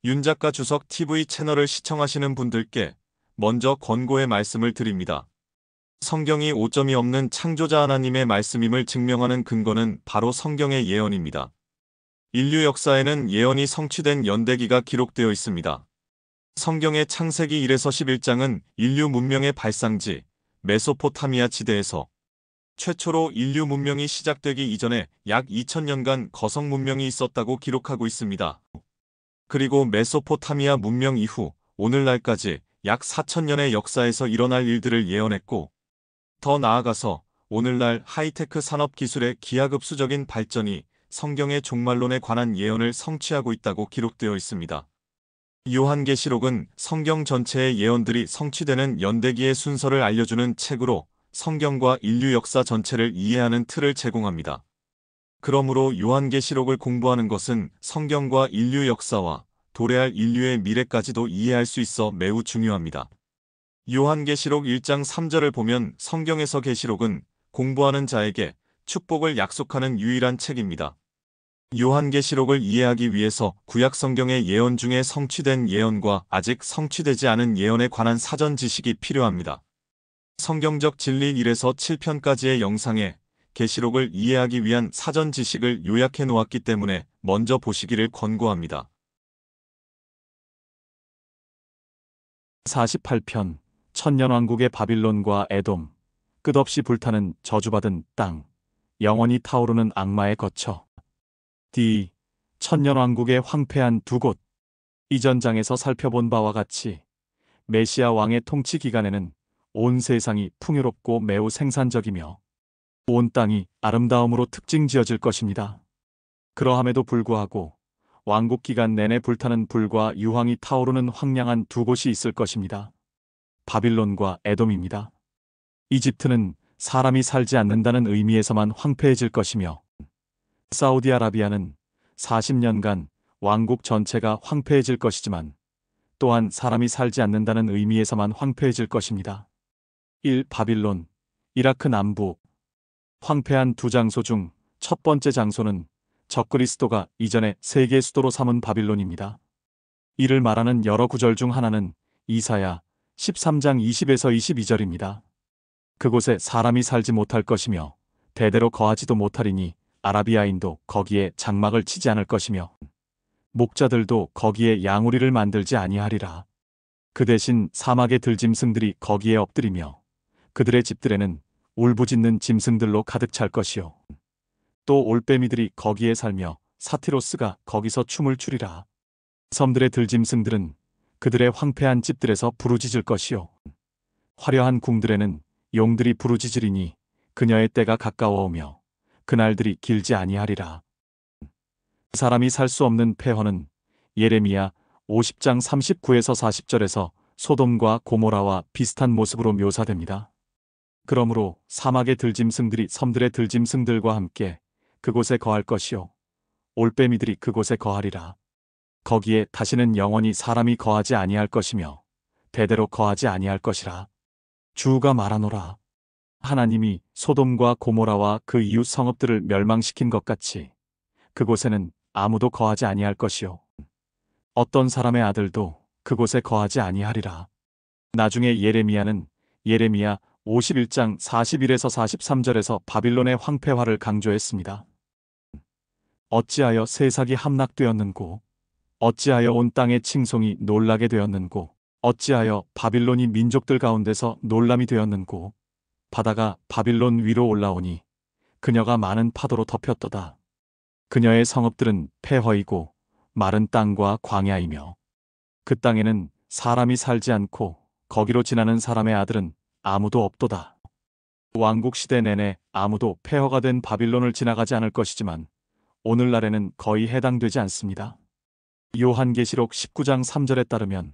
윤 작가 주석 TV 채널을 시청하시는 분들께 먼저 권고의 말씀을 드립니다. 성경이 오점이 없는 창조자 하나님의 말씀임을 증명하는 근거는 바로 성경의 예언입니다. 인류 역사에는 예언이 성취된 연대기가 기록되어 있습니다. 성경의 창세기 1에서 11장은 인류 문명의 발상지, 메소포타미아 지대에서 최초로 인류 문명이 시작되기 이전에 약 2000년간 거성 문명이 있었다고 기록하고 있습니다. 그리고 메소포타미아 문명 이후 오늘날까지 약 4000년의 역사에서 일어날 일들을 예언했고, 더 나아가서 오늘날 하이테크 산업 기술의 기하급수적인 발전이 성경의 종말론에 관한 예언을 성취하고 있다고 기록되어 있습니다. 요한계시록은 성경 전체의 예언들이 성취되는 연대기의 순서를 알려주는 책으로 성경과 인류 역사 전체를 이해하는 틀을 제공합니다. 그러므로 요한계시록을 공부하는 것은 성경과 인류 역사와 도래할 인류의 미래까지도 이해할 수 있어 매우 중요합니다. 요한계시록 1장 3절을 보면 성경에서 계시록은 공부하는 자에게 축복을 약속하는 유일한 책입니다. 요한계시록을 이해하기 위해서 구약 성경의 예언 중에 성취된 예언과 아직 성취되지 않은 예언에 관한 사전 지식이 필요합니다. 성경적 진리 1에서 7편까지의 영상에 계시록을 이해하기 위한 사전 지식을 요약해 놓았기 때문에 먼저 보시기를 권고합니다. 48편 천년왕국의 바빌론과 에돔, 끝없이 불타는 저주받은 땅, 영원히 타오르는 악마의 거처. D. 천년왕국의 황폐한 두 곳. 이전 장에서 살펴본 바와 같이 메시아 왕의 통치 기간에는 온 세상이 풍요롭고 매우 생산적이며 온 땅이 아름다움으로 특징 지어질 것입니다. 그러함에도 불구하고 왕국 기간 내내 불타는 불과 유황이 타오르는 황량한 두 곳이 있을 것입니다. 바빌론과 에돔입니다. 이집트는 사람이 살지 않는다는 의미에서만 황폐해질 것이며, 사우디아라비아는 40년간 왕국 전체가 황폐해질 것이지만 또한 사람이 살지 않는다는 의미에서만 황폐해질 것입니다. 1. 바빌론, 이라크 남부. 황폐한 두 장소 중 첫 번째 장소는 적그리스도가 이전에 세계 수도로 삼은 바빌론입니다. 이를 말하는 여러 구절 중 하나는 이사야 13장 20에서 22절입니다. 그곳에 사람이 살지 못할 것이며 대대로 거하지도 못하리니 아라비아인도 거기에 장막을 치지 않을 것이며 목자들도 거기에 양우리를 만들지 아니하리라. 그 대신 사막의 들짐승들이 거기에 엎드리며 그들의 집들에는 울부짖는 짐승들로 가득 찰 것이요. 또 올빼미들이 거기에 살며 사티로스가 거기서 춤을 추리라. 섬들의 들짐승들은 그들의 황폐한 집들에서 부르짖을 것이요. 화려한 궁들에는 용들이 부르짖으리니 그녀의 때가 가까워오며 그날들이 길지 아니하리라. 사람이 살 수 없는 폐허는 예레미야 50장 39에서 40절에서 소돔과 고모라와 비슷한 모습으로 묘사됩니다. 그러므로 사막의 들짐승들이 섬들의 들짐승들과 함께 그곳에 거할 것이요 올빼미들이 그곳에 거하리라. 거기에 다시는 영원히 사람이 거하지 아니할 것이며 대대로 거하지 아니할 것이라. 주가 말하노라. 하나님이 소돔과 고모라와 그 이웃 성읍들을 멸망시킨 것 같이 그곳에는 아무도 거하지 아니할 것이요 어떤 사람의 아들도 그곳에 거하지 아니하리라. 나중에 예레미야는 예레미야 51장 41에서 43절에서 바빌론의 황폐화를 강조했습니다. 어찌하여 세상이 함락되었는고, 어찌하여 온 땅의 칭송이 놀라게 되었는고, 어찌하여 바빌론이 민족들 가운데서 놀람이 되었는고, 바다가 바빌론 위로 올라오니 그녀가 많은 파도로 덮였도다. 그녀의 성읍들은 폐허이고 마른 땅과 광야이며 그 땅에는 사람이 살지 않고 거기로 지나는 사람의 아들은 아무도 없도다. 왕국 시대 내내 아무도 폐허가 된 바빌론을 지나가지 않을 것이지만 오늘날에는 거의 해당되지 않습니다. 요한계시록 19장 3절에 따르면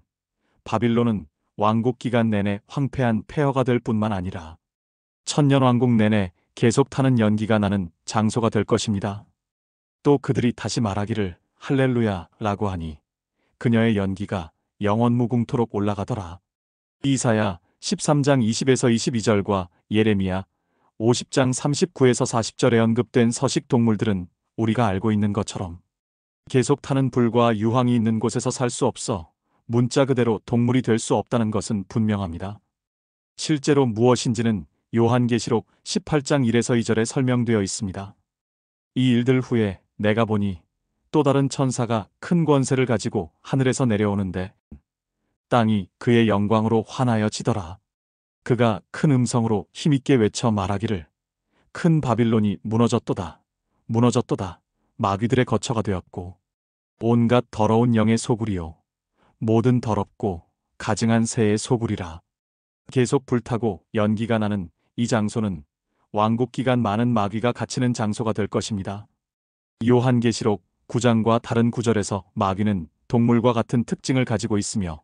바빌론은 왕국 기간 내내 황폐한 폐허가 될 뿐만 아니라 천년왕국 내내 계속 타는 연기가 나는 장소가 될 것입니다. 또 그들이 다시 말하기를 할렐루야 라고 하니 그녀의 연기가 영원 무궁토록 올라가더라. 이사야 13장 20에서 22절과 예레미야 50장 39에서 40절에 언급된 서식 동물들은 우리가 알고 있는 것처럼 계속 타는 불과 유황이 있는 곳에서 살 수 없어 문자 그대로 동물이 될 수 없다는 것은 분명합니다. 실제로 무엇인지는 요한계시록 18장 1에서 2절에 설명되어 있습니다. 이 일들 후에 내가 보니 또 다른 천사가 큰 권세를 가지고 하늘에서 내려오는데 땅이 그의 영광으로 환하여 지더라. 그가 큰 음성으로 힘있게 외쳐 말하기를 큰 바빌론이 무너졌도다. 무너졌도다. 마귀들의 거처가 되었고 온갖 더러운 영의 소굴이요 모든 더럽고 가증한 새의 소굴이라. 계속 불타고 연기가 나는 이 장소는 왕국 기간 많은 마귀가 갇히는 장소가 될 것입니다. 요한계시록 9장과 다른 구절에서 마귀는 동물과 같은 특징을 가지고 있으며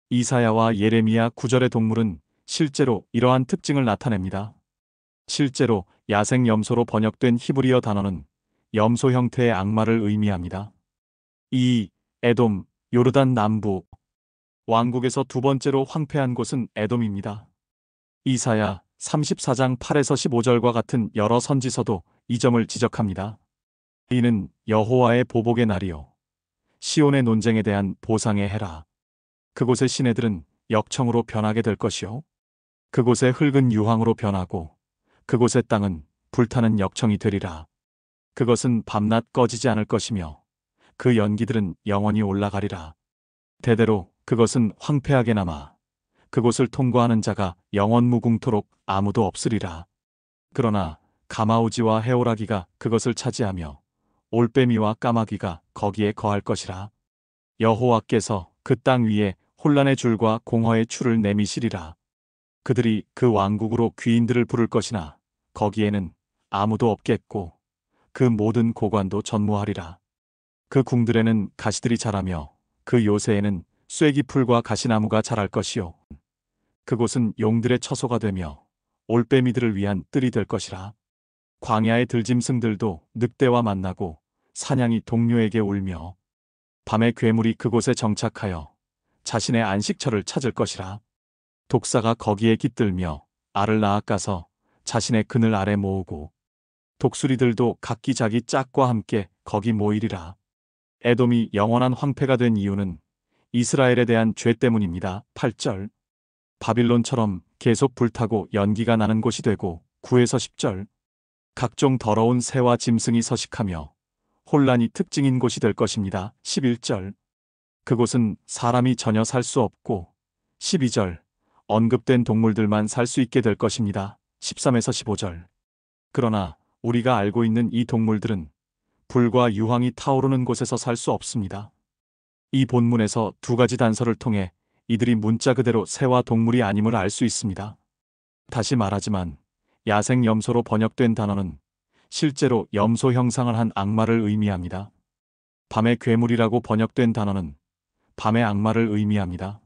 이사야와 예레미야 9절의 동물은 실제로 이러한 특징을 나타냅니다. 실제로 야생 염소로 번역된 히브리어 단어는 염소 형태의 악마를 의미합니다. 이 에돔, 요르단 남부 왕국에서 두 번째로 황폐한 곳은 에돔입니다. 이사야 34장 8에서 15절과 같은 여러 선지서도 이 점을 지적합니다. 이는 여호와의 보복의 날이요 시온의 논쟁에 대한 보상의 해라. 그곳의 시내들은 역청으로 변하게 될 것이요 그곳의 흙은 유황으로 변하고 그곳의 땅은 불타는 역청이 되리라. 그것은 밤낮 꺼지지 않을 것이며 그 연기들은 영원히 올라가리라. 대대로 그것은 황폐하게 남아 그곳을 통과하는 자가 영원 무궁토록 아무도 없으리라. 그러나 가마우지와 해오라기가 그것을 차지하며 올빼미와 까마귀가 거기에 거할 것이라. 여호와께서 그 땅 위에 혼란의 줄과 공허의 추를 내미시리라. 그들이 그 왕국으로 귀인들을 부를 것이나 거기에는 아무도 없겠고 그 모든 고관도 전무하리라. 그 궁들에는 가시들이 자라며 그 요새에는 쇠기풀과 가시나무가 자랄 것이요 그곳은 용들의 처소가 되며 올빼미들을 위한 뜰이 될 것이라. 광야의 들짐승들도 늑대와 만나고 사냥이 동료에게 울며 밤에 괴물이 그곳에 정착하여 자신의 안식처를 찾을 것이라. 독사가 거기에 깃들며 알을 낳아가서 자신의 그늘 아래 모으고 독수리들도 각기 자기 짝과 함께 거기 모이리라. 에돔이 영원한 황폐가 된 이유는 이스라엘에 대한 죄 때문입니다. 8절 바빌론처럼 계속 불타고 연기가 나는 곳이 되고 9에서 10절 각종 더러운 새와 짐승이 서식하며 혼란이 특징인 곳이 될 것입니다. 11절 그곳은 사람이 전혀 살 수 없고 12절 언급된 동물들만 살 수 있게 될 것입니다. 13에서 15절 그러나 우리가 알고 있는 이 동물들은 불과 유황이 타오르는 곳에서 살 수 없습니다. 이 본문에서 두 가지 단서를 통해 이들이 문자 그대로 새와 동물이 아님을 알 수 있습니다. 다시 말하지만 야생 염소로 번역된 단어는 실제로 염소 형상을 한 악마를 의미합니다. 밤의 괴물이라고 번역된 단어는 밤의 악마를 의미합니다.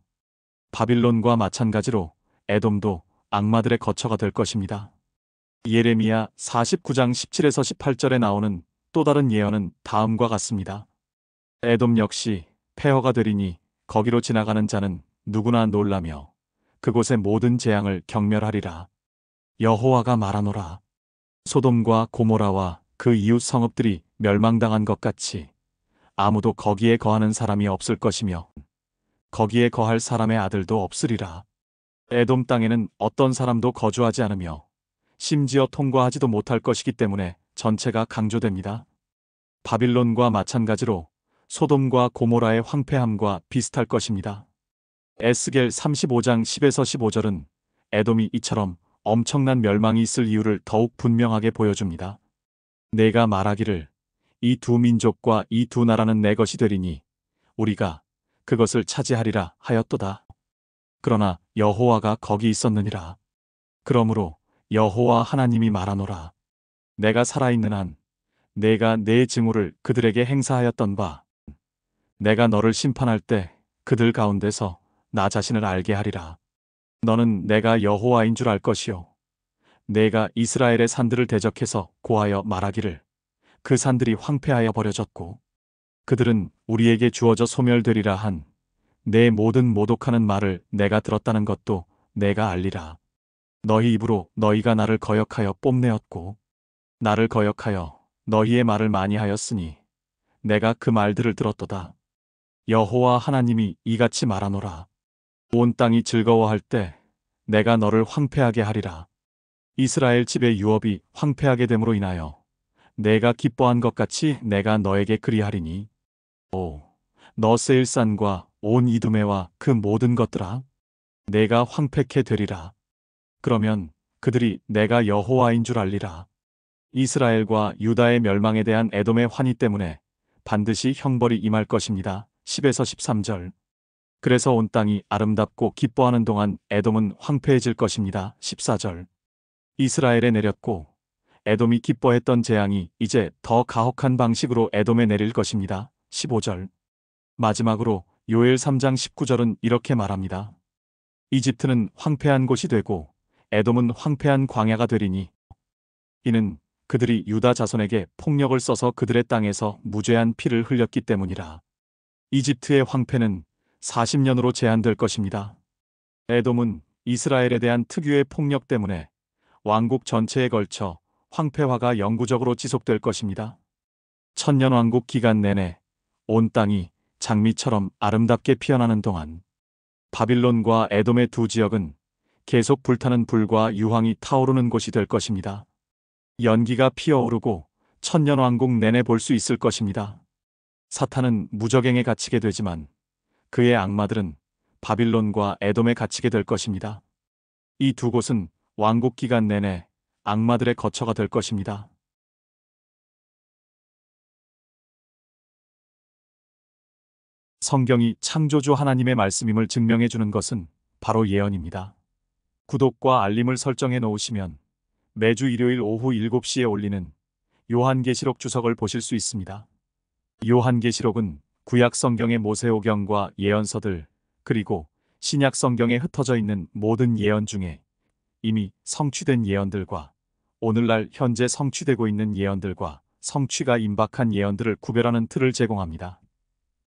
바빌론과 마찬가지로 에돔도 악마들의 거처가 될 것입니다. 예레미야 49장 17에서 18절에 나오는 또 다른 예언은 다음과 같습니다. 에돔 역시 폐허가 되리니 거기로 지나가는 자는 누구나 놀라며 그곳의 모든 재앙을 경멸하리라. 여호와가 말하노라. 소돔과 고모라와 그 이웃 성읍들이 멸망당한 것 같이 아무도 거기에 거하는 사람이 없을 것이며 거기에 거할 사람의 아들도 없으리라. 에돔 땅에는 어떤 사람도 거주하지 않으며 심지어 통과하지도 못할 것이기 때문에 전체가 강조됩니다. 바빌론과 마찬가지로 소돔과 고모라의 황폐함과 비슷할 것입니다. 에스겔 35장 10에서 15절은 에돔이 이처럼 엄청난 멸망이 있을 이유를 더욱 분명하게 보여줍니다. 내가 말하기를 이 두 민족과 이 두 나라는 내 것이 되리니 우리가 그것을 차지하리라 하였도다. 그러나 여호와가 거기 있었느니라. 그러므로 여호와 하나님이 말하노라. 내가 살아있는 한 내가 내 증오를 그들에게 행사하였던 바 내가 너를 심판할 때 그들 가운데서 나 자신을 알게 하리라. 너는 내가 여호와인 줄 알 것이요 내가 이스라엘의 산들을 대적해서 고하여 말하기를 그 산들이 황폐하여 버려졌고 그들은 우리에게 주어져 소멸되리라 한 내 모든 모독하는 말을 내가 들었다는 것도 내가 알리라. 너희 입으로 너희가 나를 거역하여 뽐내었고 나를 거역하여 너희의 말을 많이 하였으니 내가 그 말들을 들었도다. 여호와 하나님이 이같이 말하노라. 온 땅이 즐거워할 때 내가 너를 황폐하게 하리라. 이스라엘 집의 유업이 황폐하게 됨으로 인하여 내가 기뻐한 것 같이 내가 너에게 그리하리니. 오, 너 세일산과 온 이두메와 그 모든 것들아, 내가 황폐케 되리라. 그러면 그들이 내가 여호와인 줄 알리라. 이스라엘과 유다의 멸망에 대한 에돔의 환희 때문에 반드시 형벌이 임할 것입니다. 10에서 13절. 그래서 온 땅이 아름답고 기뻐하는 동안 에돔은 황폐해질 것입니다. 14절. 이스라엘에 내렸고 에돔이 기뻐했던 재앙이 이제 더 가혹한 방식으로 에돔에 내릴 것입니다. 15절. 마지막으로 요엘 3장 19절은 이렇게 말합니다. 이집트는 황폐한 곳이 되고 에돔은 황폐한 광야가 되리니 이는 그들이 유다 자손에게 폭력을 써서 그들의 땅에서 무죄한 피를 흘렸기 때문이라. 이집트의 황폐는 40년으로 제한될 것입니다. 에돔은 이스라엘에 대한 특유의 폭력 때문에 왕국 전체에 걸쳐 황폐화가 영구적으로 지속될 것입니다. 천년왕국 기간 내내 온 땅이 장미처럼 아름답게 피어나는 동안 바빌론과 에돔의 두 지역은 계속 불타는 불과 유황이 타오르는 곳이 될 것입니다. 연기가 피어오르고 천년왕국 내내 볼 수 있을 것입니다. 사탄은 무적행에 갇히게 되지만 그의 악마들은 바빌론과 에돔에 갇히게 될 것입니다. 이 두 곳은 왕국 기간 내내 악마들의 거처가 될 것입니다. 성경이 창조주 하나님의 말씀임을 증명해 주는 것은 바로 예언입니다. 구독과 알림을 설정해 놓으시면 매주 일요일 오후 7시에 올리는 요한계시록 주석을 보실 수 있습니다. 요한계시록은 구약 성경의 모세오경과 예언서들, 그리고 신약 성경에 흩어져 있는 모든 예언 중에 이미 성취된 예언들과 오늘날 현재 성취되고 있는 예언들과 성취가 임박한 예언들을 구별하는 틀을 제공합니다.